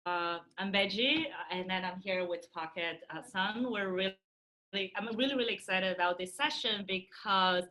I'm Bedy, and then I'm here with Pocket Sun. I'm really excited about this session because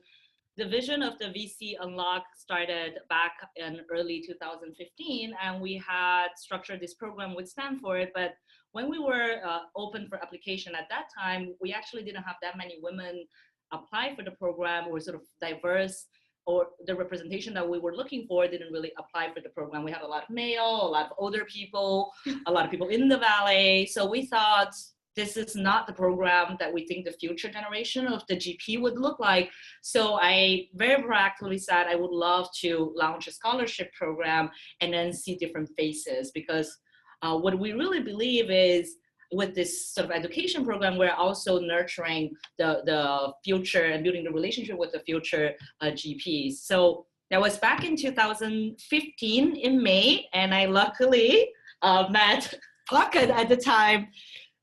the vision of the VC Unlock started back in early 2015, and we had structured this program with Stanford. But when we were open for application at that time, we actually didn't have that many women apply for the program or sort of diverse or the representation that we were looking for didn't really apply for the program. We had a lot of male, a lot of older people, a lot of people in the valley. So we thought this is not the program that we think the future generation of the GP would look like. So I very proactively said I would love to launch a scholarship program and then see different faces, because what we really believe is with this sort of education program, we're also nurturing the future and building the relationship with the future GPs. So that was back in 2015 in May, and I luckily met Pocket at the time.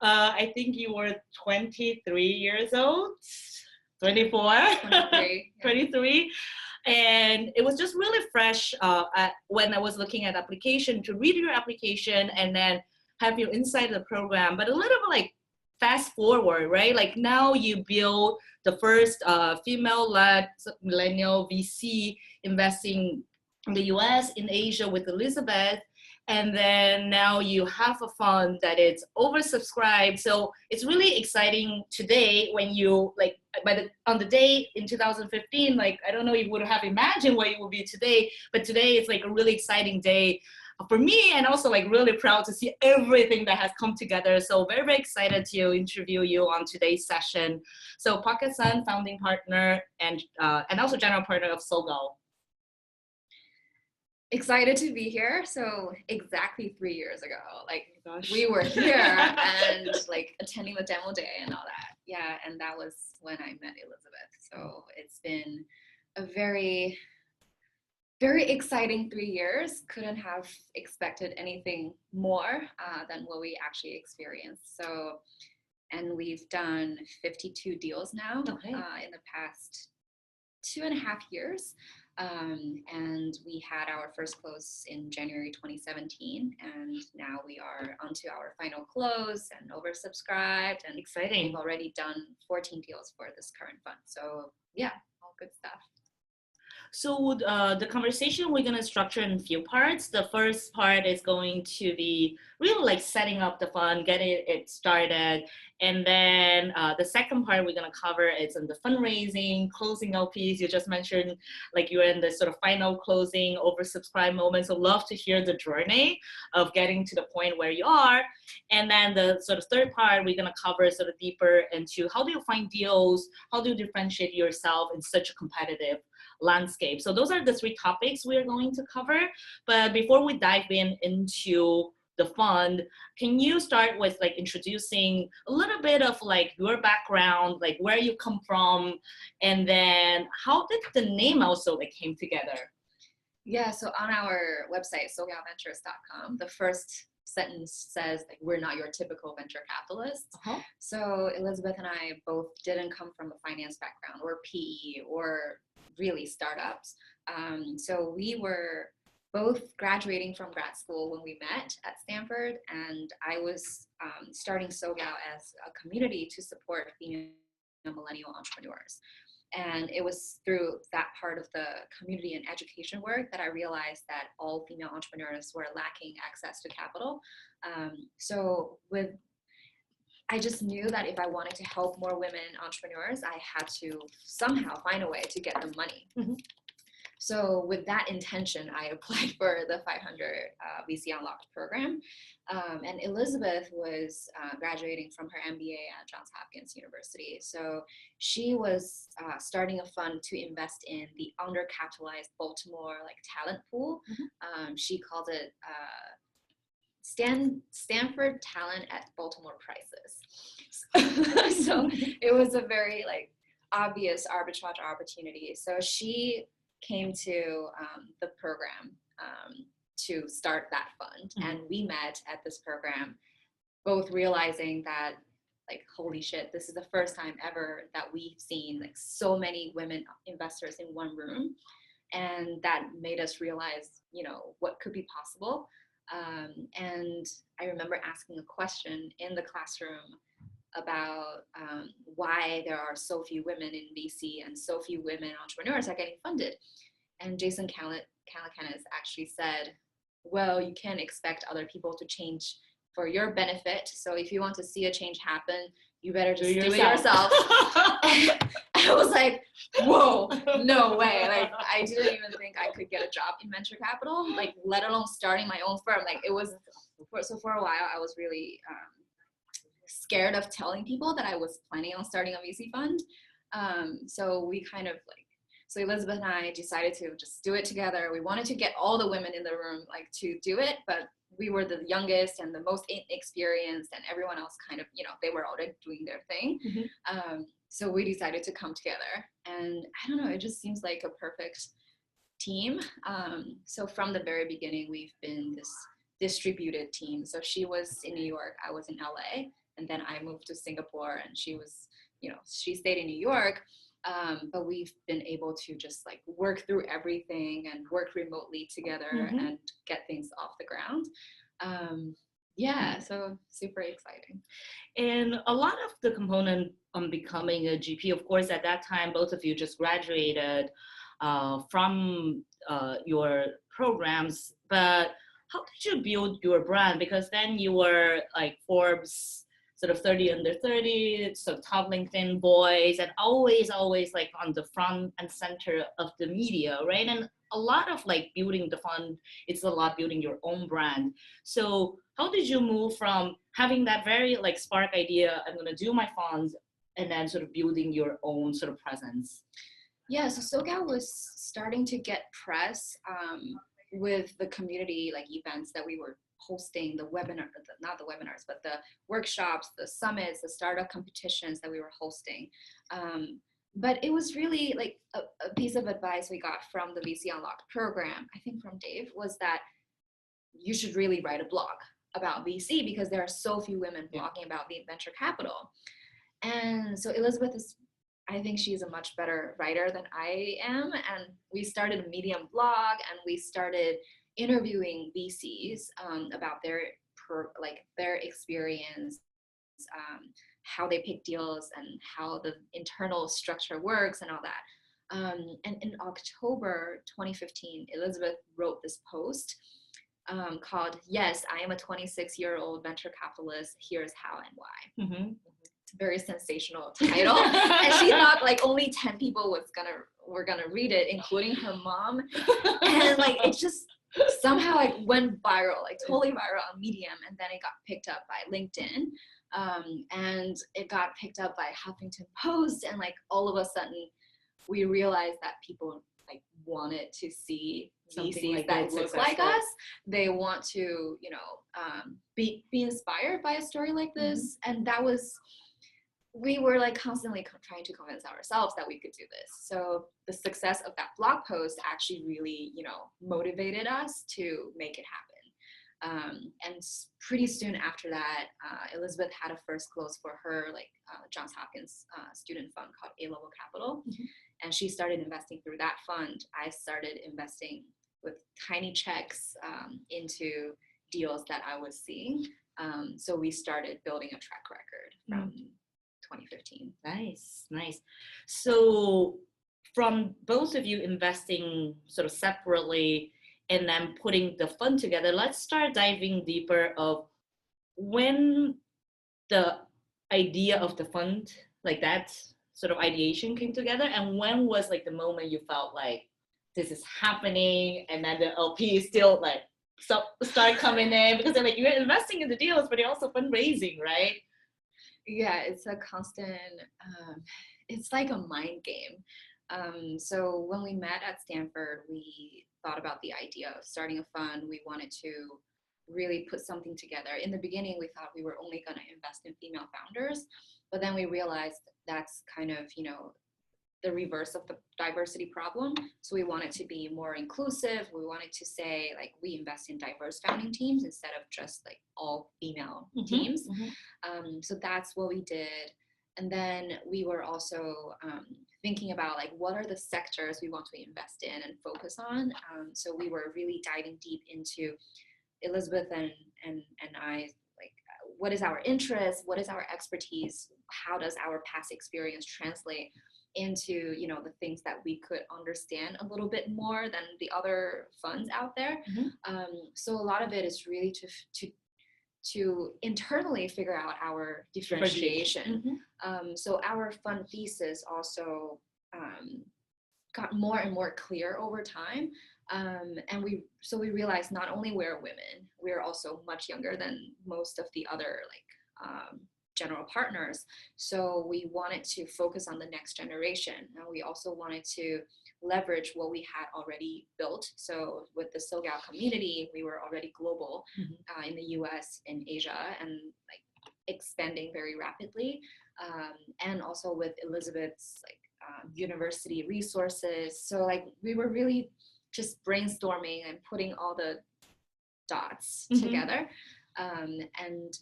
I think you were 23 years old, 24, 23, 23. And it was just really fresh when I was looking at application to read your application and then have you inside the program, but a little bit like fast forward, right? Like now you build the first female-led millennial VC investing in the US, in Asia with Elizabeth. And then now you have a fund that is oversubscribed. So it's really exciting today when you like on the day in 2015, like I don't know, you would have imagined where you would be today, but today it's like a really exciting day for me, and also like really proud to see everything that has come together. So very excited to interview you on today's session. So Pocket Sun, founding partner and also general partner of SoGal. Excited to be here. So exactly 3 years ago, like we were here and like attending the demo day and all that. Yeah, and that was when I met Elizabeth. So it's been a very exciting 3 years. Couldn't have expected anything more than what we actually experienced. So, and we've done 52 deals now in the past 2.5 years. And we had our first close in January 2017, and now we are onto our final close and oversubscribed, and exciting. We've already done 14 deals for this current fund. So yeah, all good stuff. So the conversation we're going to structure in a few parts. The first part is going to be really like setting up the fund, getting it started. And then the second part we're going to cover is in the fundraising, closing LPs. You just mentioned like you're in the sort of final closing, oversubscribed moment. So love to hear the journey of getting to the point where you are. And then the sort of third part, we're going to cover sort of deeper into how do you find deals? How do you differentiate yourself in such a competitive landscape? So those are the three topics we're going to cover. But before we dive into the fund, can you start with like introducing a little bit of like your background, like where you come from, and then how did the name also like came together? Yeah, so on our website, SoGalVentures.com, the first sentence says like we're not your typical venture capitalists. So Elizabeth and I both didn't come from a finance background or PE or really startups. So we were both graduating from grad school when we met at Stanford, and I was starting SoGal as a community to support female millennial entrepreneurs. And it was through that part of the community and education work that I realized that all female entrepreneurs were lacking access to capital. I just knew that if I wanted to help more women entrepreneurs, I had to somehow find a way to get them money. So with that intention, I applied for the 500 VC Unlocked program. And Elizabeth was graduating from her MBA at Johns Hopkins University. So she was starting a fund to invest in the undercapitalized Baltimore like talent pool. She called it Stanford Talent at Baltimore Prices. So it was a very like obvious arbitrage opportunity. So she came to the program to start that fund. And we met at this program, both realizing that like, holy shit, this is the first time ever that we've seen like so many women investors in one room. And that made us realize, you know, what could be possible. And I remember asking a question in the classroom about why there are so few women in VC and so few women entrepreneurs are getting funded. And Jason Calacanis actually said, well, you can't expect other people to change for your benefit. So if you want to see a change happen, you better just do it yourself. I was like, whoa, no way. Like, I didn't even think I could get a job in venture capital, like, let alone starting my own firm. Like, it was, so for a while, I was really scared of telling people that I was planning on starting a VC fund. So we kind of like, so Elizabeth and I decided to just do it together. We wanted to get all the women in the room like to do it, but we were the youngest and the most inexperienced, and everyone else kind of, you know, they were already doing their thing. So we decided to come together, and I don't know, it just seems like a perfect team. So from the very beginning, we've been this distributed team. So she was in New York, I was in LA, and then I moved to Singapore, and she was, you know, she stayed in New York. But we've been able to just like work through everything and work remotely together and get things off the ground. Yeah, so super exciting. And a lot of the component on becoming a GP, of course, at that time, both of you just graduated from your programs, but how did you build your brand? Because then you were like Forbes sort of 30 under 30, sort of top LinkedIn boys, and always like on the front and center of the media, right? And a lot of like building the fund, it's a lot building your own brand. So how did you move from having that very like spark idea, I'm gonna do my funds, and then sort of building your own sort of presence? Yeah, so SoGal was starting to get press with the community like events that we were hosting, the webinar, not the webinars, but the workshops, the summits, the startup competitions that we were hosting. But it was really like a piece of advice we got from the VC Unlocked program, I think from Dave, was that you should really write a blog about VC because there are so few women blogging about the venture capital. And so Elizabeth is, I think she's a much better writer than I am. And we started a Medium blog, and we started interviewing VCs about their experience, how they pick deals, and how the internal structure works, and all that. And in October 2015, Elizabeth wrote this post called "Yes, I am a 26-year-old venture capitalist. Here's how and why." It's a very sensational title, and she thought like only 10 people were gonna read it, including her mom, and like it just somehow like went viral, like totally viral on Medium, and then it got picked up by LinkedIn, and it got picked up by Huffington Post, and like all of a sudden we realized that people like wanted to see VCs like that look like us. They want to, you know, be inspired by a story like this, and that was, we were like constantly trying to convince ourselves that we could do this. So the success of that blog post actually really, you know, motivated us to make it happen. And pretty soon after that, Elizabeth had a first close for her like Johns Hopkins student fund called A-Level Capital. And she started investing through that fund. I started investing with tiny checks into deals that I was seeing. So we started building a track record from 2015. Nice. So from both of you investing sort of separately and then putting the fund together, let's start diving deeper of when the idea of the fund, like that sort of ideation came together, and when was like the moment you felt like this is happening, and then the LP is still like start coming in, because they're like, you're investing in the deals, but you're also fundraising, right? Yeah, it's a constant, it's like a mind game. So when we met at Stanford, we thought about the idea of starting a fund. We wanted to really put something together. In the beginning, we thought we were only going to invest in female founders, but then we realized that's kind of, you know, the reverse of the diversity problem. So we wanted to be more inclusive. We wanted to say like we invest in diverse founding teams instead of just like all female teams. So that's what we did. And then we were also thinking about like what are the sectors we want to invest in and focus on. So we were really diving deep into Elizabeth and I, like, what is our interest, what is our expertise, how does our past experience translate into, you know, the things that we could understand a little bit more than the other funds out there. So a lot of it is really to internally figure out our differentiation. So our fund thesis also got more and more clear over time. And we realized not only we're women, we're also much younger than most of the other general partners. So we wanted to focus on the next generation, and we also wanted to leverage what we had already built. So with the SoGal community, we were already global in the US and Asia, and like expanding very rapidly. And also with Elizabeth's university resources. So like we were really just brainstorming and putting all the dots together. And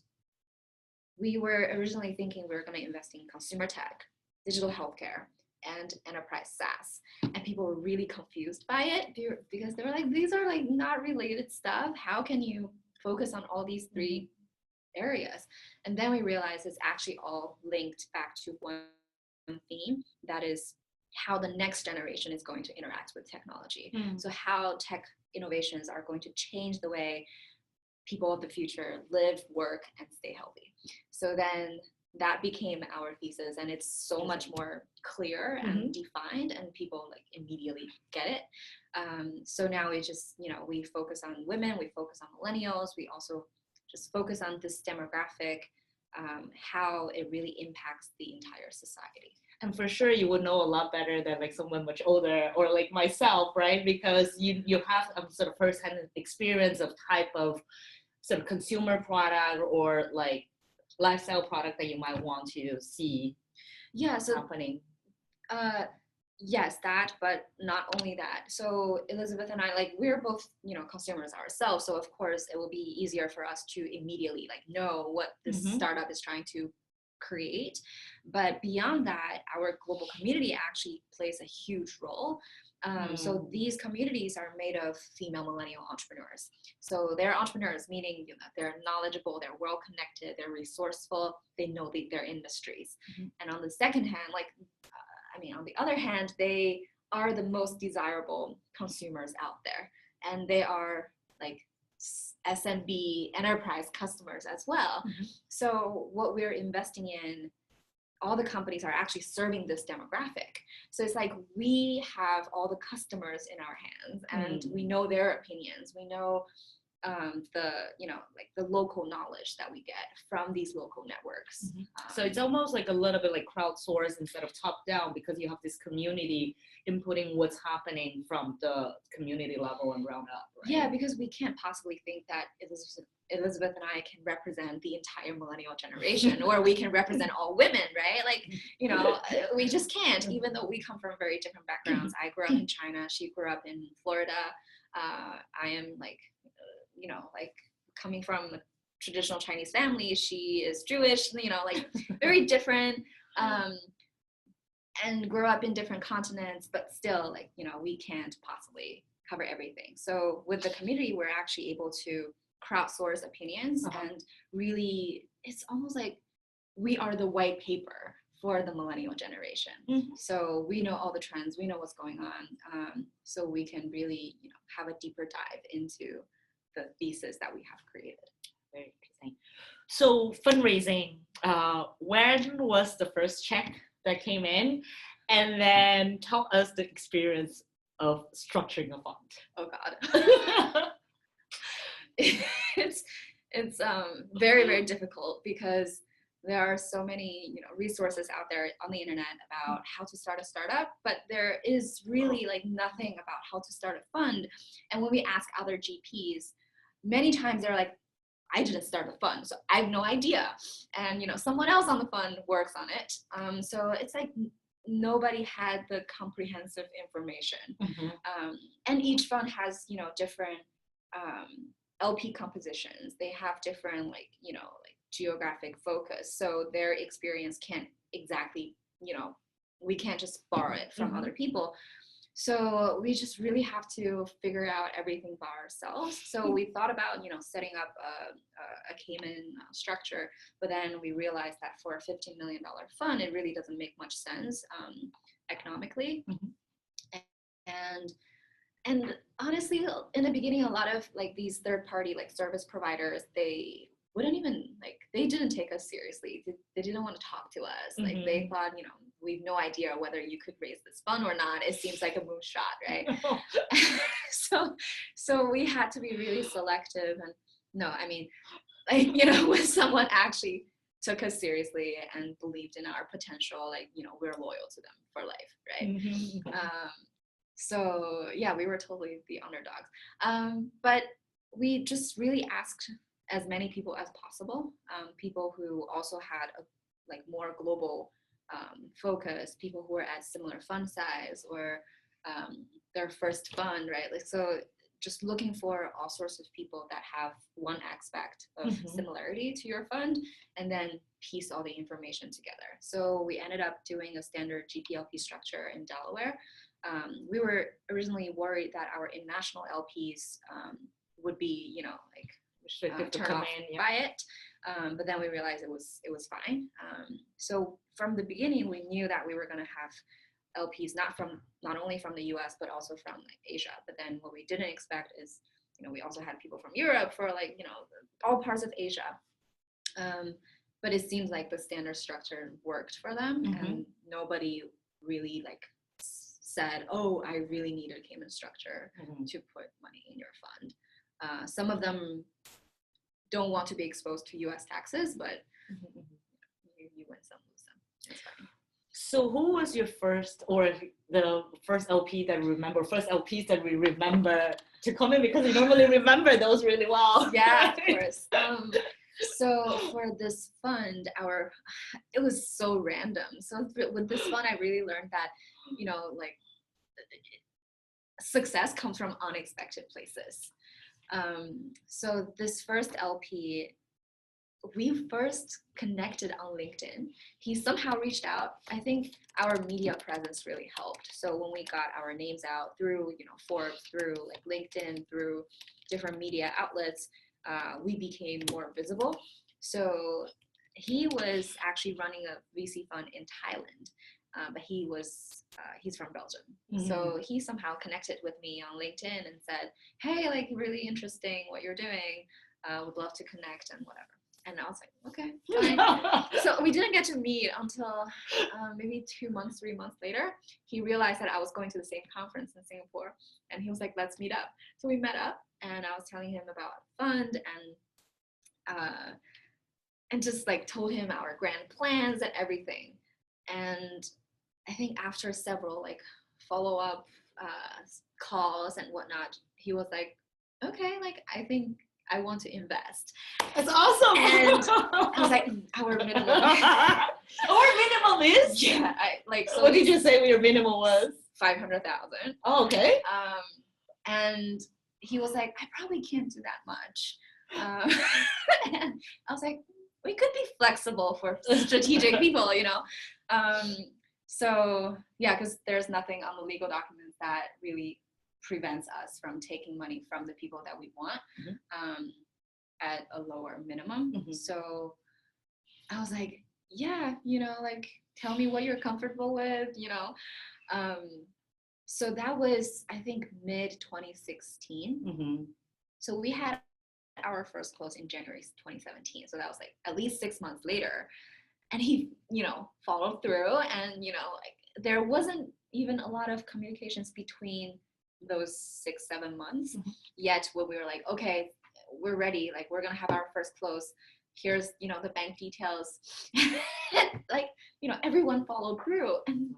we were originally thinking we were going to invest in consumer tech, digital healthcare, and enterprise SaaS. And people were really confused by it because they were like, these are like not related stuff. How can you focus on all these three areas? And then we realized it's actually all linked back to one theme, that is how the next generation is going to interact with technology. So how tech innovations are going to change the way people of the future live, work, and stay healthy. So then that became our thesis, and it's so much more clear and defined, and people like immediately get it. So now we just, you know, we focus on women, we focus on millennials, we also just focus on this demographic, how it really impacts the entire society. And for sure, you would know a lot better than like someone much older or like myself, right? Because you have a sort of firsthand experience of type of sort of consumer product or like lifestyle product that you might want to see happening. Yes, that, but not only that. So Elizabeth and I, like, we're both, you know, consumers ourselves. So of course it will be easier for us to immediately like know what this startup is trying to create. But beyond that, our global community actually plays a huge role. So these communities are made of female millennial entrepreneurs. So they're entrepreneurs, meaning, you know, they're knowledgeable, they're well connected, they're resourceful, they know their industries. And on the second hand, like, on the other hand, they are the most desirable consumers out there, and they are like SMB enterprise customers as well. So what we're investing in, all the companies are actually serving this demographic. So it's like we have all the customers in our hands, and we know their opinions. We know the local knowledge that we get from these local networks. So it's almost like a little bit like crowdsourced instead of top down, because you have this community inputting what's happening from the community level and ground up, right? Yeah, because we can't possibly think that Elizabeth and I can represent the entire millennial generation, or we can represent all women, right? Like, you know, we just can't, even though we come from very different backgrounds. I grew up in China, she grew up in Florida. I am like, you know, like coming from a traditional Chinese family, she is Jewish, you know, like very different, and grow up in different continents, but still, like, you know, we can't possibly cover everything. So with the community, we're actually able to crowdsource opinions, and really, it's almost like we are the white paper for the millennial generation. So we know all the trends, we know what's going on, so we can really, you know, have a deeper dive into the thesis that we have created. Very interesting. So fundraising, when was the first check that came in? And then tell us the experience of structuring a fund. Oh God. It's very, very difficult, because there are so many, you know, resources out there on the internet about how to start a startup, but there is really like nothing about how to start a fund. And when we ask other GPs, many times they're like, I didn't start a fund, so I have no idea. And, you know, someone else on the fund works on it. So it's like nobody had the comprehensive information. And each fund has, you know, different LP compositions. They have different, like, you know, like geographic focus. So their experience can't exactly, you know, we can't just borrow it from other people. So we just really have to figure out everything by ourselves. So we thought about, setting up a Cayman structure, but then we realized that for a $15 million fund, it really doesn't make much sense economically. And honestly, in the beginning, a lot of like these third-party like service providers, they wouldn't even they didn't take us seriously. They didn't want to talk to us. Like they thought, we've no idea whether you could raise this fund or not. It seems like a moonshot, right? So we had to be really selective. And no, I mean, when someone actually took us seriously and believed in our potential, we're loyal to them for life, right? So yeah, we were totally the underdogs. But we just really asked as many people as possible, people who also had a more global focus, people who were at similar fund size or their first fund, right? So just looking for all sorts of people that have one aspect of similarity to your fund, and then piece all the information together. So we ended up doing a standard GPLP structure in Delaware. We were originally worried that our international LPs would be, turned off by it, but then we realized it was fine. So from the beginning, we knew that we were going to have LPs not only from the US but also from Asia. But then what we didn't expect is, we also had people from Europe for all parts of Asia. But it seems like the standard structure worked for them, and nobody really said, oh, I really need a Cayman structure to put money in your fund. Some of them don't want to be exposed to US taxes, but you win some, lose some. It's fine. So who was your first, or the first LPs that we remember to come in, because we normally remember those really well? Yeah, of course. So for this fund, it was so random. So with this fund, I really learned that, success comes from unexpected places. So this first LP, we first connected on LinkedIn. He somehow reached out. I think our media presence really helped. So when we got our names out through, Forbes, through LinkedIn, through different media outlets, we became more visible. So he was actually running a VC fund in Thailand, but he's from Belgium. So he somehow connected with me on LinkedIn and said, hey, really interesting what you're doing. Would love to connect and whatever. And I was like, okay, fine. So we didn't get to meet until maybe 3 months later. He realized that I was going to the same conference in Singapore, and he was like, let's meet up. So we met up, and I was telling him about fund and just told him our grand plans and everything. And I think after several follow-up calls and whatnot, he was like, okay, I think I want to invest. That's awesome. And I was like, our minimum. Our minimum is? Yeah. So what did you say your minimum was? 500,000. Oh, okay. And he was like, I probably can't do that much. And I was like, we could be flexible for strategic people, So yeah, because there's nothing on the legal documents that really prevents us from taking money from the people that we want at a lower minimum. So I was like, yeah, tell me what you're comfortable with, So that was, I think, mid 2016. So we had our first close in January 2017. So that was at least 6 months later. And he, followed through, and, there wasn't even a lot of communications between those 6-7 months. Yet when we were like, okay, we're ready, we're going to have our first close. Here's, the bank details. Everyone followed through. And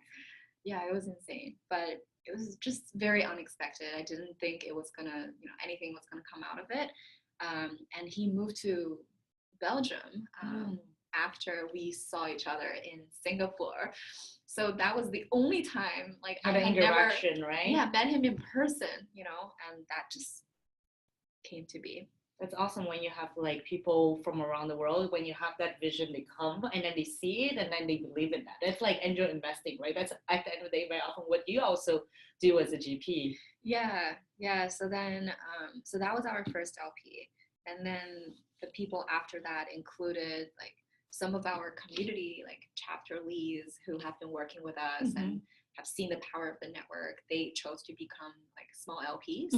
yeah, it was insane. But it was just very unexpected. I didn't think it was going to, anything was going to come out of it. And he moved to Belgium after we saw each other in Singapore. So that was the only time I had interaction, never, right? Yeah, met him in person, and that just came to be. That's awesome when you have like people from around the world, when you have that vision, they come and then they see it and then they believe in that. It's like angel investing, right? That's at the end of the day very often what you also do as a GP. Yeah. So then, so that was our first LP. And then the people after that included like some of our community, like chapter leads who have been working with us and have seen the power of the network. They chose to become like small LPs.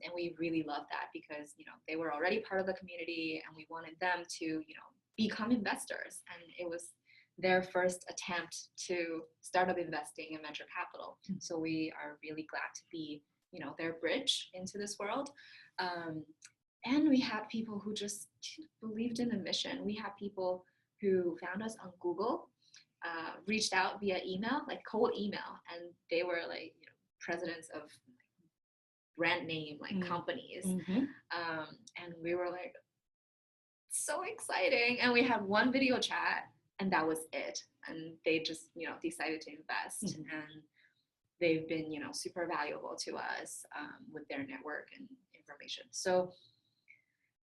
And we really loved that because, you know, they were already part of the community and we wanted them to, you know, become investors. And it was their first attempt to startup investing in venture capital. So we are really glad to be, you know, their bridge into this world. And we had people who just believed in the mission. We had people who found us on Google, reached out via email, like cold email, and they were like, you know, presidents of brand name like companies. And we were like, so exciting. And we had one video chat and that was it. And they just, you know, decided to invest. And they've been, you know, super valuable to us with their network and information. So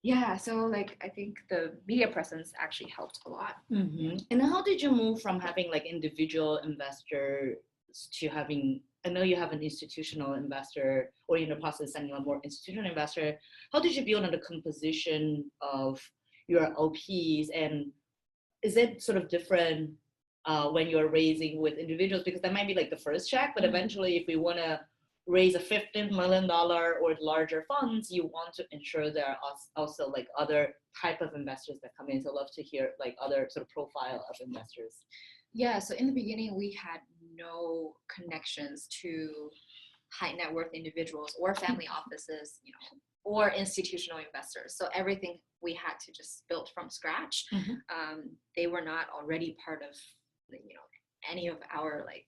yeah, so like I think the media presence actually helped a lot. And how did you move from having like individual investors to having, I know you have an institutional investor or in the process of sending a more institutional investor. How did you build on the composition of your LPs, and is it sort of different when you're raising with individuals? Because that might be like the first check, but eventually if we want to raise a $15 million or larger funds, you want to ensure there are also like other type of investors that come in. So I'd love to hear like other sort of profile of investors. Yeah, so in the beginning, we had no connections to high net worth individuals or family offices, you know, or institutional investors. So everything we had to just build from scratch. They were not already part of, you know, any of our like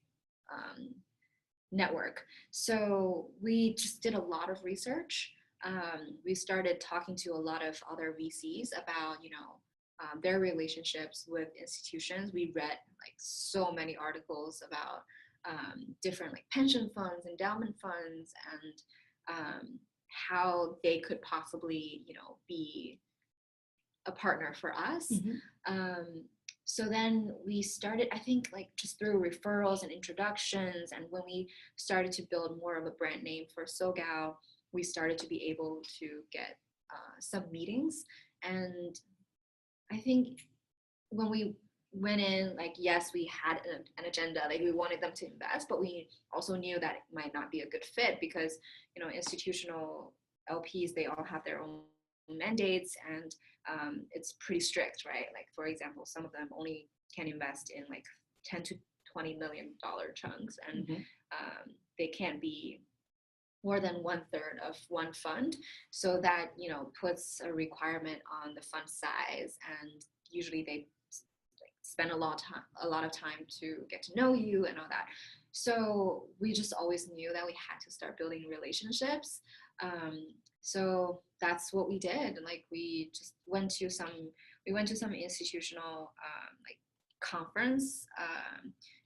network. So we just did a lot of research. We started talking to a lot of other VCs about, you know, their relationships with institutions. We read like so many articles about different like pension funds, endowment funds, and how they could possibly, you know, be a partner for us. So then we started, I think, like just through referrals and introductions, and when we started to build more of a brand name for SoGal, we started to be able to get some meetings. And I think when we went in, like, yes, we had an agenda, like we wanted them to invest, but we also knew that it might not be a good fit because, you know, institutional LPs, they all have their own mandates, and it's pretty strict, right? Like, for example, some of them only can invest in like 10 to $20 million chunks, and they can't be more than 1/3 of one fund. So that, you know, puts a requirement on the fund size, and usually they spend a lot of time to get to know you and all that. So we just always knew that we had to start building relationships. So that's what we did. And like we just went to some institutional like conference,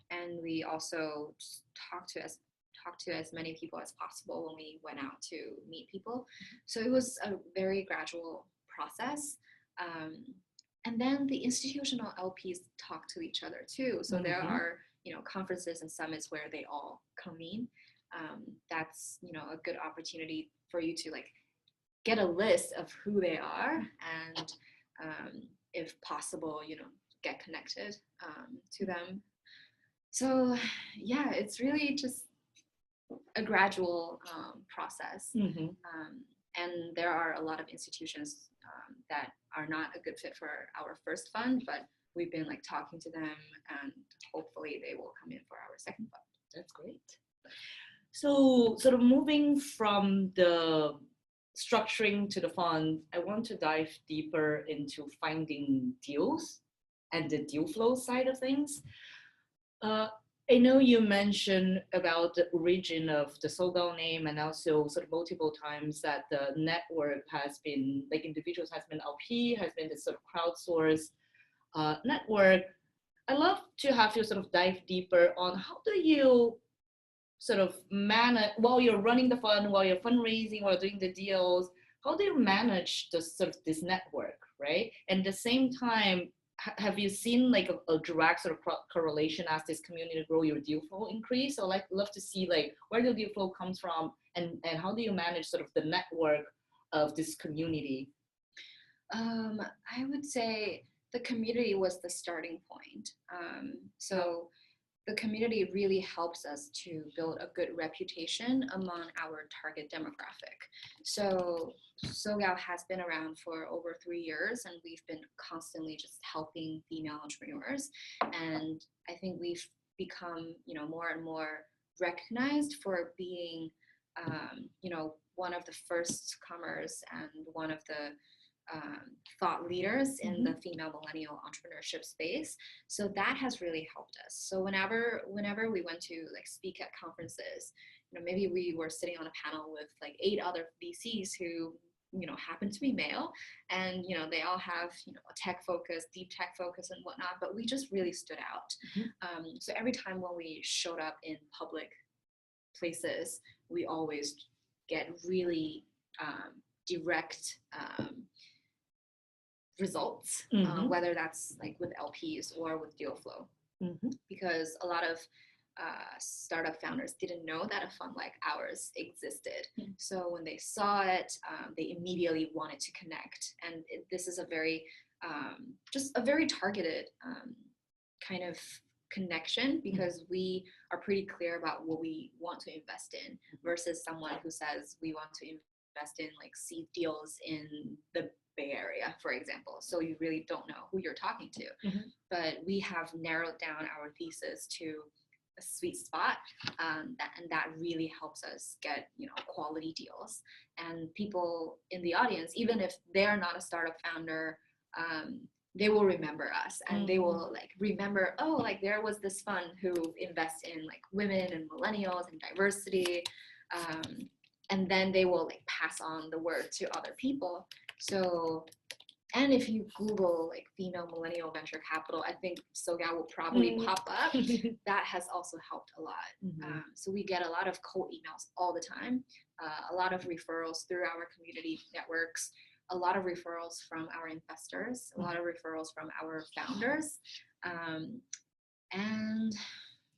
and we also just talked to as many people as possible when we went out to meet people. So it was a very gradual process. And then the institutional LPs talk to each other too. So there are, you know, conferences and summits where they all convene. That's, you know, a good opportunity for you to like get a list of who they are, and if possible, you know, get connected to them. So yeah, it's really just a gradual process. And there are a lot of institutions that are not a good fit for our first fund, but we've been like talking to them, and hopefully they will come in for our second fund. That's great. So sort of moving from the structuring to the fund, I want to dive deeper into finding deals and the deal flow side of things. I know you mentioned about the origin of the SoGal name, and also sort of multiple times that the network has been, like individuals has been LP, has been this sort of crowdsourced network. I'd love to have you sort of dive deeper on how do you sort of manage, while you're running the fund, while you're fundraising, while doing the deals, how do you manage the sort of this network, right? And at the same time, have you seen like a direct sort of correlation as this community grow, your deal flow increase? So like love to see like where the deal flow comes from, and how do you manage sort of the network of this community? I would say the community was the starting point. So the community really helps us to build a good reputation among our target demographic. So SoGal has been around for over 3 years, and we've been constantly just helping female entrepreneurs. And I think we've become, more and more recognized for being, one of the first comers and one of the thought leaders in the female millennial entrepreneurship space. So that has really helped us. So whenever we went to like speak at conferences, maybe we were sitting on a panel with like 8 other VCs who happen to be male, and they all have a tech focus, deep tech focus and whatnot, but we just really stood out. So every time when we showed up in public places, we always get really direct results, whether that's like with LPs or with deal flow, because a lot of startup founders didn't know that a fund like ours existed. So when they saw it, they immediately wanted to connect, and this is a very just a very targeted kind of connection, because we are pretty clear about what we want to invest in versus someone who says we want to invest in like seed deals in the Bay Area, for example. So you really don't know who you're talking to. But we have narrowed down our thesis to a sweet spot, and that really helps us get quality deals. And people in the audience, even if they're not a startup founder, they will remember us, and they will like remember, oh, like there was this fund who invests in like women and millennials and diversity, and then they will like pass on the word to other people. So, and if you Google like female millennial venture capital, I think SoGal will probably pop up. That has also helped a lot. So we get a lot of cold emails all the time, a lot of referrals through our community networks, a lot of referrals from our investors, a lot of referrals from our founders. And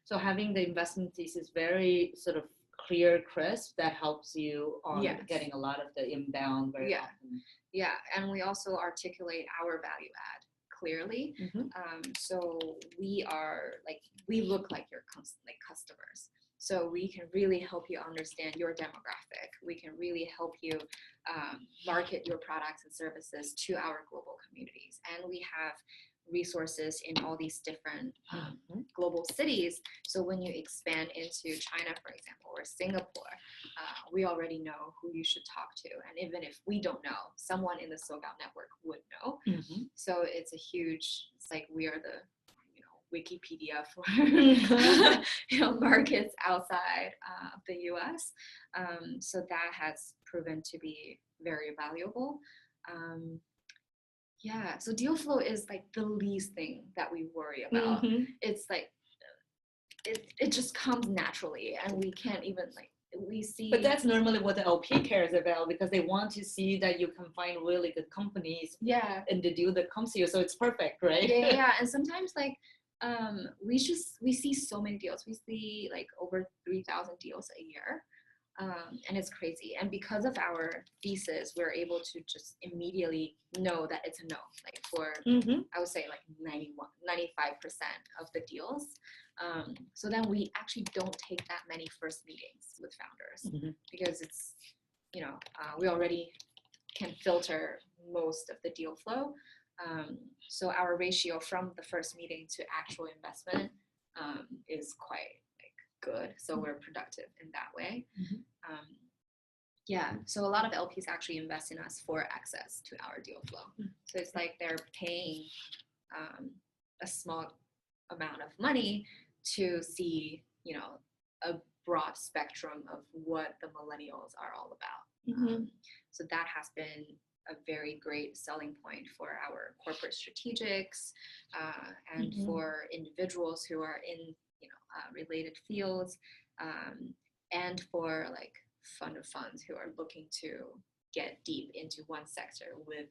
so having the investment thesis very sort of clear, crisp, that helps you on getting a lot of the inbound very often. Yeah, and we also articulate our value add clearly. So we look like your customers. So we can really help you understand your demographic. We can really help you market your products and services to our global communities. And we have resources in all these different global cities. So when you expand into China, for example, or Singapore, we already know who you should talk to. And even if we don't know, someone in the SoGal network would know. So it's like we are the Wikipedia for markets outside of the US. So that has proven to be very valuable. Yeah, so deal flow is like the least thing that we worry about. It's like it just comes naturally, and we can't even we see. But that's normally what the LP cares about, because they want to see that you can find really good companies. In the deal that comes to you, so it's perfect, right? Yeah, and sometimes we see so many deals. We see like over 3,000 deals a year. And it's crazy. And because of our thesis, we're able to just immediately know that it's a no, like for, I would say like 95% of the deals. So then we actually don't take that many first meetings with founders, because it's, we already can filter most of the deal flow. So our ratio from the first meeting to actual investment is quite good. So we're productive in that way. So a lot of LPs actually invest in us for access to our deal flow. So it's like they're paying a small amount of money to see, a broad spectrum of what the millennials are all about. So that has been a very great selling point for our corporate strategics and for individuals who are in related fields, and for like fund of funds who are looking to get deep into one sector with,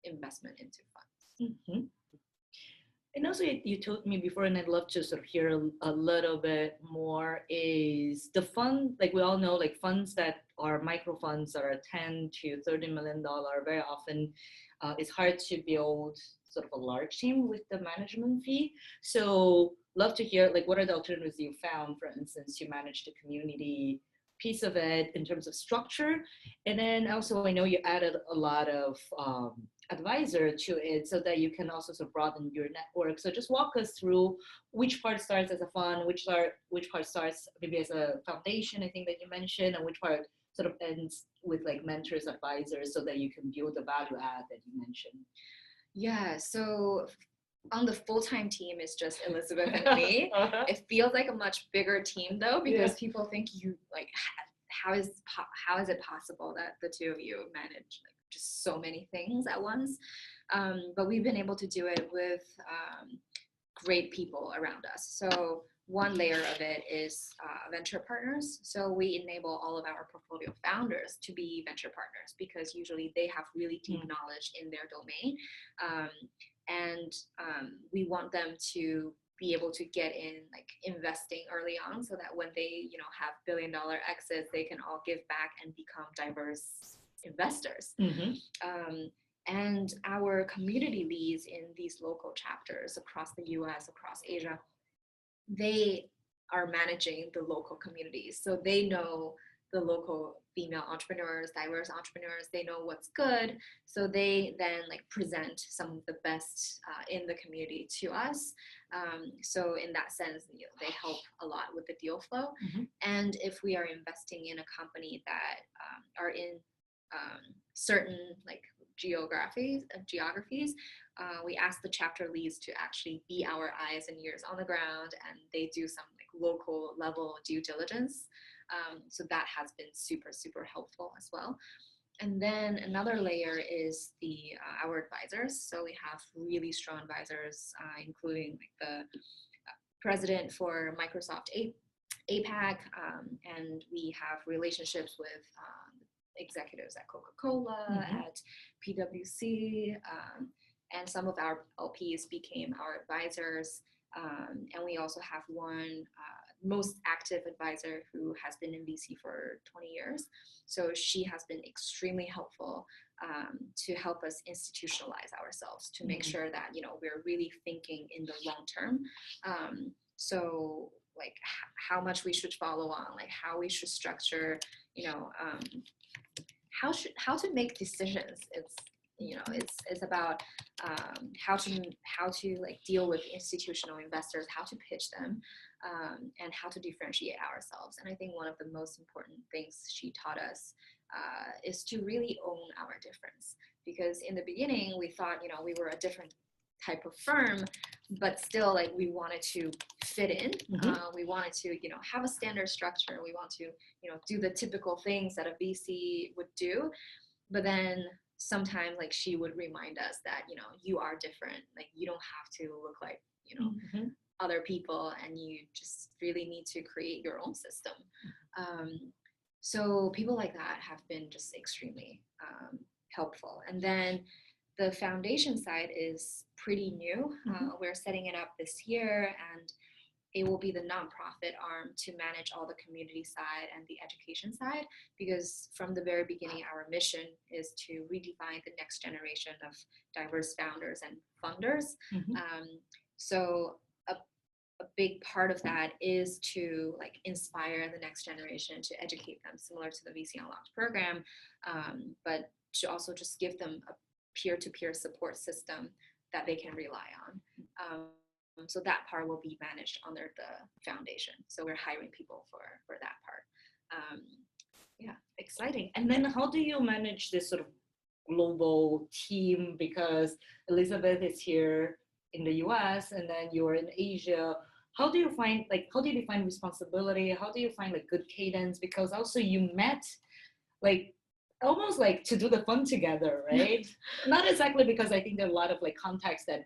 investment into funds. Mm-hmm. And also, you told me before, and I'd love to sort of hear a little bit more, is the fund, like we all know, like funds that are micro funds that are $10 to $30 million, very often it's hard to build sort of a large team with the management fee. So love to hear, like, what are the alternatives you found, for instance, to manage the community piece of it in terms of structure? And then also, I know you added a lot of advisor to it so that you can also sort of broaden your network. So just walk us through which part starts as a fund, which part starts maybe as a foundation, I think that you mentioned, and which part sort of ends with like mentors, advisors, so that you can build the value add that you mentioned. Yeah, so on the full-time team is just Elizabeth and me. It feels like a much bigger team though, because people think you like, how is it possible that the two of you manage like just so many things at once? But we've been able to do it with great people around us. So one layer of it is venture partners. So we enable all of our portfolio founders to be venture partners because usually they have really deep knowledge in their domain. And we want them to be able to get in like investing early on so that when they, have billion-dollar exits, they can all give back and become diverse investors. And our community leads in these local chapters across the US, across Asia, they are managing the local communities. So they know the local female entrepreneurs, diverse entrepreneurs, they know what's good. So they then like present some of the best in the community to us. So in that sense, they help a lot with the deal flow. And if we are investing in a company that are in certain like geographies, we ask the chapter leads to actually be our eyes and ears on the ground, and they do some like local level due diligence. So that has been super, super helpful as well. And then another layer is our advisors. So we have really strong advisors, including like the president for Microsoft APAC, and we have relationships with executives at Coca-Cola, at PwC, and some of our LPs became our advisors. And we also have one most active advisor who has been in VC for 20 years. So she has been extremely helpful to help us institutionalize ourselves, to make sure that, we're really thinking in the long term. So like how much we should follow on, like how we should structure, how to make decisions. It's about how to like deal with institutional investors, how to pitch them, and how to differentiate ourselves. And I think one of the most important things she taught us is to really own our difference. Because in the beginning, we thought, we were a different type of firm, but still like we wanted to fit in. We wanted to, have a standard structure. We want to, do the typical things that a VC would do. But then sometimes like she would remind us that, you are different. Like you don't have to look like, other people, and you just really need to create your own system. So people like that have been just extremely helpful. And then the foundation side is pretty new. We're setting it up this year, and it will be the nonprofit arm to manage all the community side and the education side, because from the very beginning, our mission is to redefine the next generation of diverse founders and funders. So a big part of that is to like inspire the next generation, to educate them, similar to the VC Unlocked program, but to also just give them a peer-to-peer support system that they can rely on. So that part will be managed under the foundation. So we're hiring people for that part. Exciting. And then how do you manage this sort of global team? Because Elizabeth is here in the US and then you're in Asia. How do you define responsibility? How do you find like good cadence? Because also you met like almost like to do the fun together, right? Not exactly, because I think there are a lot of like contacts that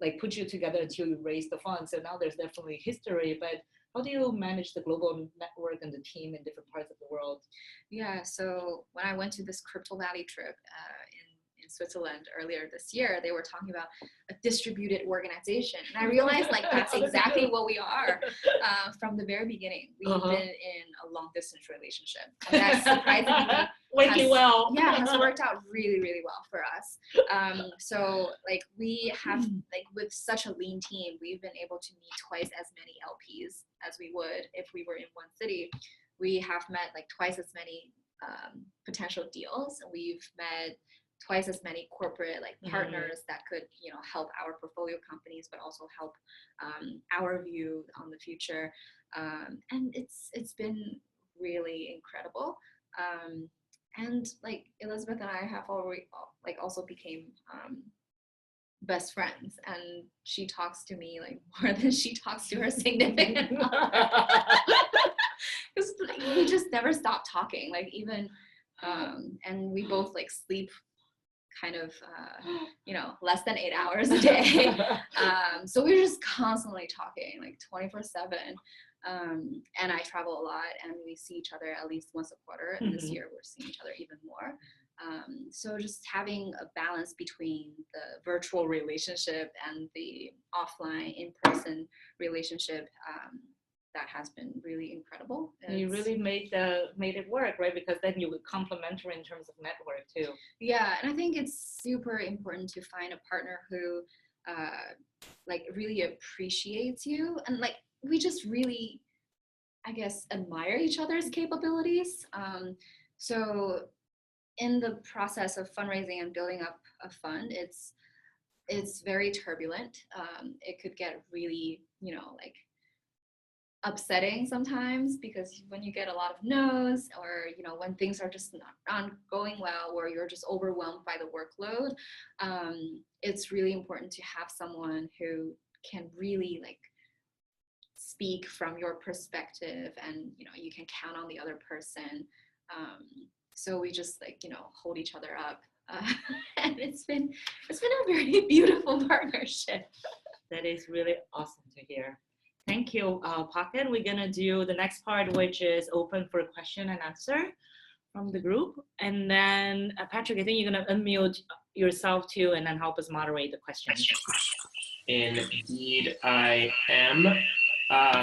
like put you together until you raise the fund. So now there's definitely history, but How do you manage the global network and the team in different parts of the world? Yeah, so when I went to this Crypto Valley trip in Switzerland earlier this year, they were talking about a distributed organization. And I realized like that's exactly what we are from the very beginning. We've been in a long distance relationship. And that's surprisingly has worked out really, really well for us. So like we have like with such a lean team, we've been able to meet twice as many LPs as we would if we were in one city. We have met like twice as many potential deals. We've met twice as many corporate like partners that could help our portfolio companies, but also help our view on the future. And it's been really incredible. And like Elizabeth and I have already like also became best friends, and she talks to me like more than she talks to her significant other. Because we just never stop talking, like even and we both like sleep kind of less than 8 hours a day. So we're just constantly talking like 24/7. And I travel a lot, and we see each other at least once a quarter, and this year we're seeing each other even more. So just having a balance between the virtual relationship and the offline in-person relationship, that has been really incredible. You really made it work, right? Because then you would complementary in terms of network too. Yeah, and I think it's super important to find a partner who like really appreciates you, and like we just really, I guess, admire each other's capabilities. So in the process of fundraising and building up a fund, it's very turbulent. It could get really, like upsetting sometimes, because when you get a lot of no's, or when things are just not going well, or you're just overwhelmed by the workload, it's really important to have someone who can really like speak from your perspective, and you can count on the other person. So we just like hold each other up, and it's been a very beautiful partnership. That is really awesome to hear. Thank you, Pocket. We're gonna do the next part, which is open for question and answer from the group, and then Patrick, I think you're gonna unmute yourself too, and then help us moderate the questions. Indeed, I am.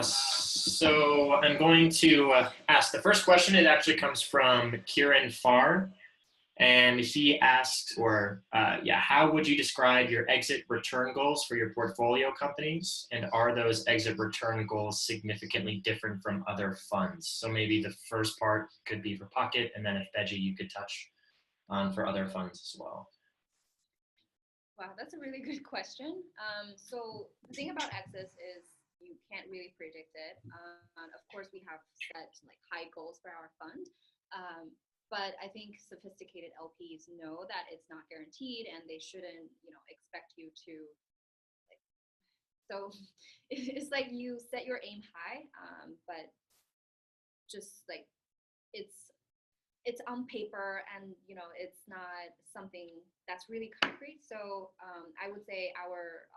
So I'm going to ask the first question. It actually comes from Kieran Farr, and he asked, how would you describe your exit return goals for your portfolio companies, and are those exit return goals significantly different from other funds? So maybe the first part could be for Pocket, and then if Bedy, you could touch on for other funds as well. Wow, that's a really good question. So the thing about exits is you can't really predict it. Of course, we have set like high goals for our fund, but I think sophisticated LPs know that it's not guaranteed, and they shouldn't, expect you to. So it's like you set your aim high, but just like it's on paper, and it's not something that's really concrete. So I would say our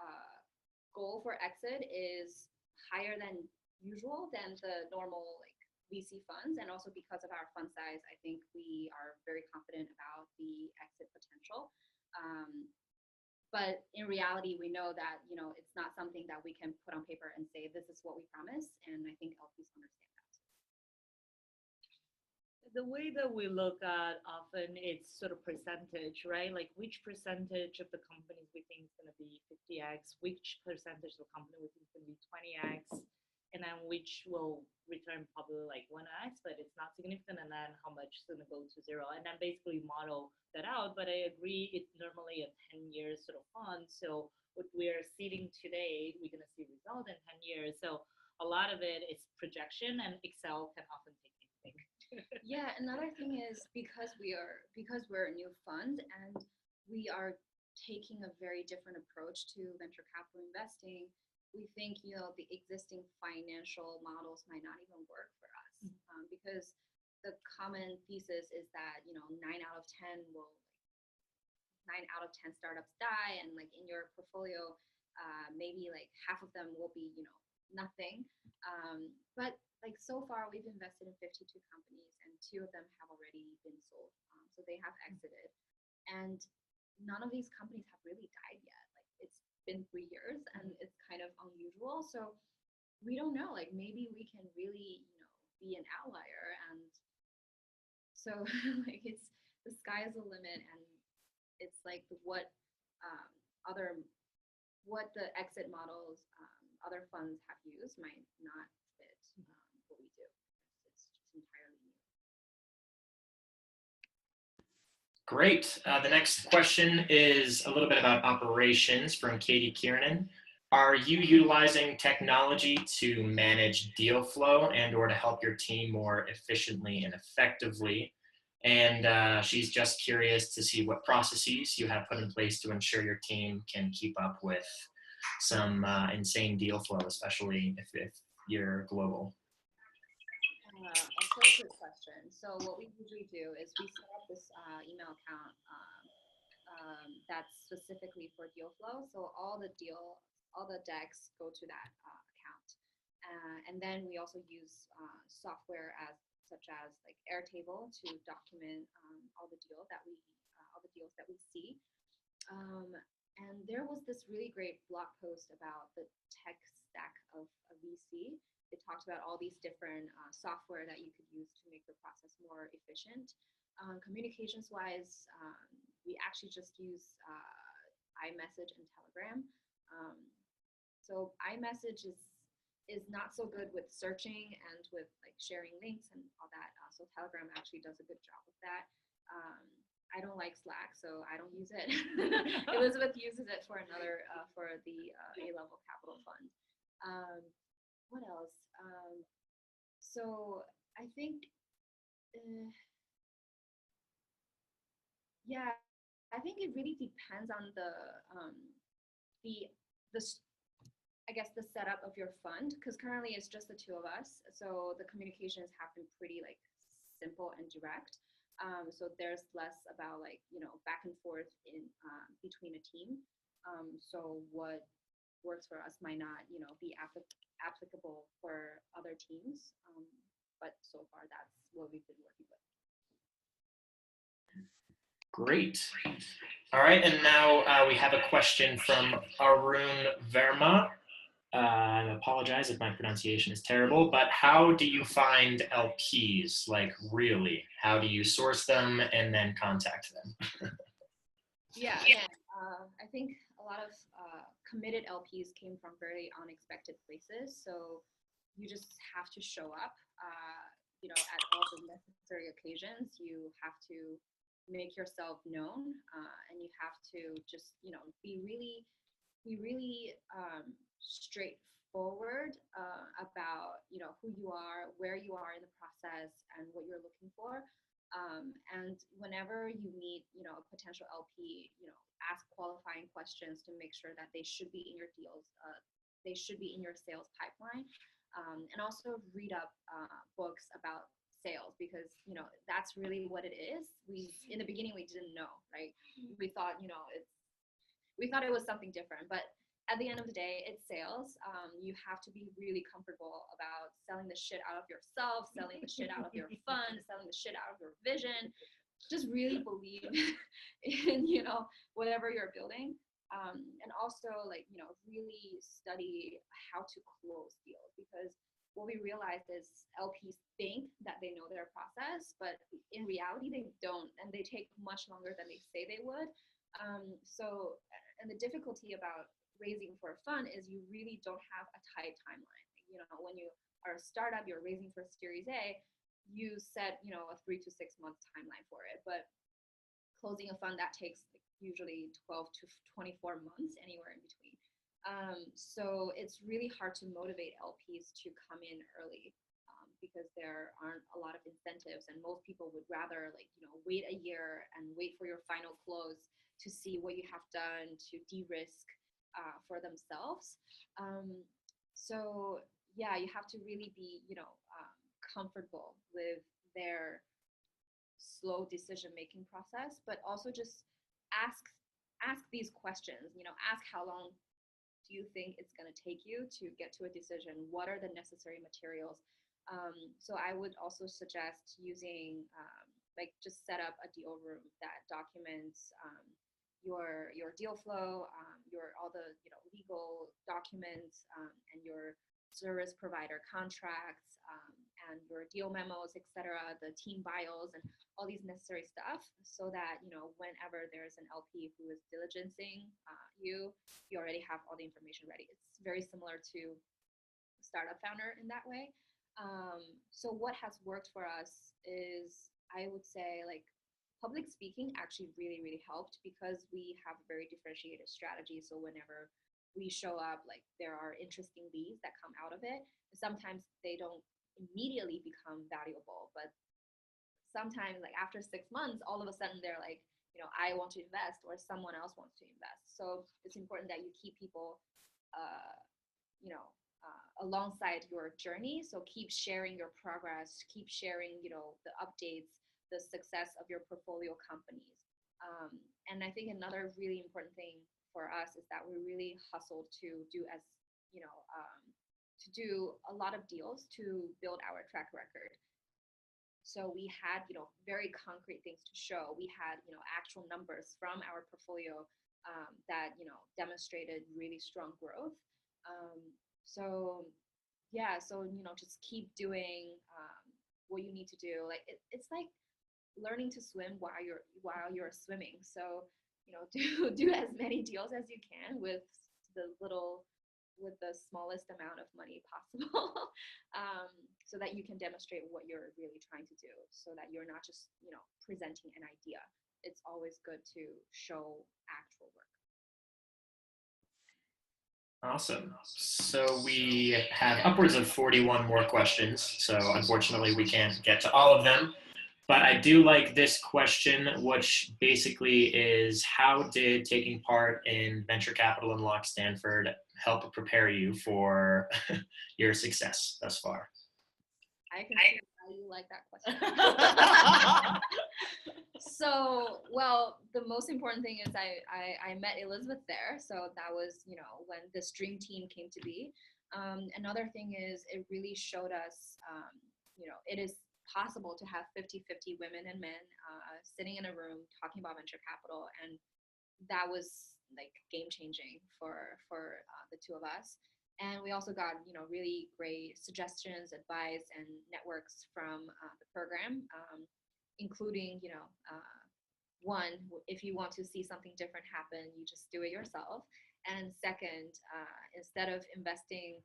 goal for exit is higher than usual than the normal like VC funds, and also because of our fund size, I think we are very confident about the exit potential. But in reality, we know that it's not something that we can put on paper and say this is what we promise, and I think LPs understand that. The way that we look at often, it's sort of percentage, right? Like which percentage of the companies we think is going to be 50x, which percentage of the company we think is going to be 20x, and then which will return probably like 1x, but it's not significant, and then how much is going to go to zero, and then basically model that out. But I agree, it's normally a 10 years sort of fund. So what we're seeding today, we're going to see result in 10 years. So a lot of it is projection, and Excel can often take anything. Yeah, another thing is because we're a new fund, and we are taking a very different approach to venture capital investing, we think the existing financial models might not even work for us, because the common thesis is that 9 out of 10 startups die, and like in your portfolio, maybe like half of them will be nothing. But like so far, we've invested in 52 companies, and 2 of them have already been sold. So they have exited, and none of these companies have really died yet. Like it's been 3 years, and it's kind of unusual. So we don't know. Like maybe we can really, be an outlier, and so like it's the sky is the limit, and it's like what the exit models other funds have used might not fit what we do. It's just entirely new. Great. The next question is a little bit about operations from Katie Kiernan. Are you utilizing technology to manage deal flow and or to help your team more efficiently and effectively? And she's just curious to see what processes you have put in place to ensure your team can keep up with some insane deal flow, especially if you're global. That's a good question. So what we usually do is we set up this email account that's specifically for deal flow. So all the decks go to that account, and then we also use software such as like Airtable to document all the deals that we see. And there was this really great blog post about the tech stack of a VC. It talked about all these different software that you could use to make the process more efficient. Communications wise, we actually just use iMessage and Telegram. So iMessage is not so good with searching and with like sharing links and all that. So Telegram actually does a good job with that. I don't like Slack, so I don't use it. Elizabeth uses it for for the A-level capital fund. What else? So I think, I think it really depends on the I guess the setup of your fund, because currently it's just the 2 of us, so the communications have been pretty like simple and direct. So there's less about like back and forth in between a team. So what works for us might not be applicable for other teams. But so far that's what we've been working with. Great. All right, and now we have a question from Arun Verma. I apologize if my pronunciation is terrible, but how do you find LPs? Like really, how do you source them and then contact them? I think a lot of committed LPs came from very unexpected places. So you just have to show up, at all the necessary occasions. You have to make yourself known, and you have to just, be really straightforward about who you are, where you are in the process, and what you're looking for. And whenever you meet a potential LP, ask qualifying questions to make sure that they should be in your deals, they should be in your sales pipeline, and also read up books about sales, because that's really what it is. In the beginning we didn't know, right? We thought it was something different, but at the end of the day, it's sales. You have to be really comfortable about selling the shit out of yourself, selling the shit out of your fund, selling the shit out of your vision. Just really believe in, whatever you're building. And also really study how to close deals, because what we realized is LPs think that they know their process, but in reality they don't, and they take much longer than they say they would. And the difficulty about raising for a fund is you really don't have a tight timeline. When you are a startup, you're raising for Series A, you set a 3 to 6 month timeline for it, but closing a fund that takes usually 12 to 24 months, anywhere in between. So it's really hard to motivate LPs to come in early, because there aren't a lot of incentives, and most people would rather wait a year and wait for your final close to see what you have done to de-risk for themselves. So you have to really be comfortable with their slow decision-making process, but also just ask these questions. Ask how long do you think it's going to take you to get to a decision? What are the necessary materials? So I would also suggest using, like, just set up a deal room that documents your deal flow, all the legal documents, and your service provider contracts, and your deal memos, etc., the team bios, and all these necessary stuff, so that whenever there's an LP who is diligencing you already have all the information ready. It's very similar to startup founder in that way. So what has worked for us is, I would say, like, public speaking actually really, really helped, because we have a very differentiated strategy. So whenever we show up, like, there are interesting leads that come out of it. Sometimes they don't immediately become valuable, but sometimes, like, after 6 months, all of a sudden they're like, I want to invest, or someone else wants to invest. So it's important that you keep people alongside your journey. So keep sharing your progress, keep sharing, the updates, the success of your portfolio companies. And I think another really important thing for us is that we really hustled to do to do a lot of deals to build our track record. So we had, very concrete things to show. We had, actual numbers from our portfolio that, demonstrated really strong growth. So just keep doing what you need to do. Like, it's like learning to swim while you're swimming. So, do as many deals as you can with the smallest amount of money possible, so that you can demonstrate what you're really trying to do, so that you're not just, presenting an idea. It's always good to show actual work. Awesome. So we have upwards of 41 more questions. So unfortunately, we can't get to all of them. But I do like this question, which basically is, how did taking part in Venture Capital Unlocked Stanford help prepare you for your success thus far? I can see how you like that question. So, well, the most important thing is I met Elizabeth there. So that was, when this dream team came to be. Another thing is, it really showed us, it is possible to have 50-50 women and men sitting in a room talking about venture capital. And that was, like, game changing for the two of us. And we also got, really great suggestions, advice, and networks from the program, including, one, if you want to see something different happen, you just do it yourself. And second, instead of investing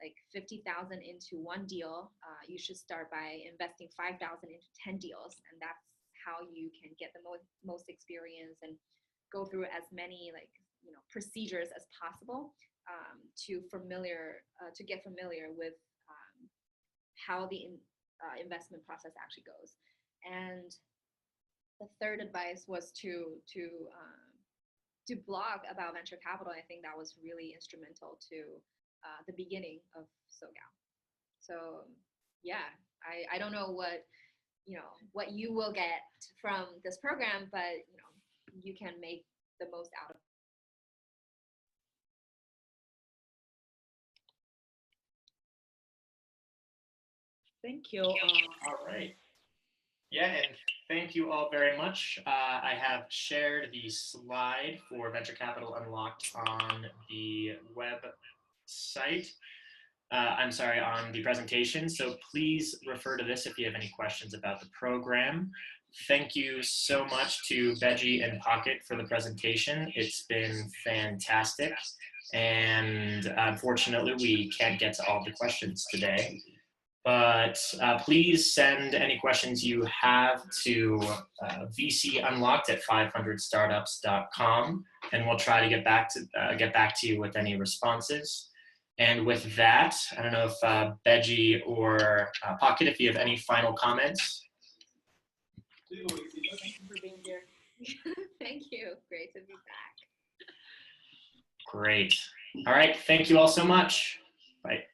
like 50,000 into one deal, you should start by investing 5,000 into 10 deals. And that's how you can get the most experience and go through as many, like, procedures as possible, to get familiar with how the investment process actually goes. And the third advice was to blog about venture capital. I think that was really instrumental to the beginning of SoGal. So yeah, I don't know what you will get from this program, but you can make the most out of it. Thank you. All right. Yeah, and thank you all very much. I have shared the slide for Venture Capital Unlocked on the website. On the presentation. So please refer to this if you have any questions about the program. Thank you so much to Bedy and Pocket for the presentation. It's been fantastic. And unfortunately, we can't get to all the questions today. But please send any questions you have to vcunlocked@500startups.com, and we'll try to get back to you with any responses. And with that, I don't know if Bedy or Pocket, if you have any final comments. Thank you for being here. Thank you. Great to be back. Great. All right. Thank you all so much. Bye.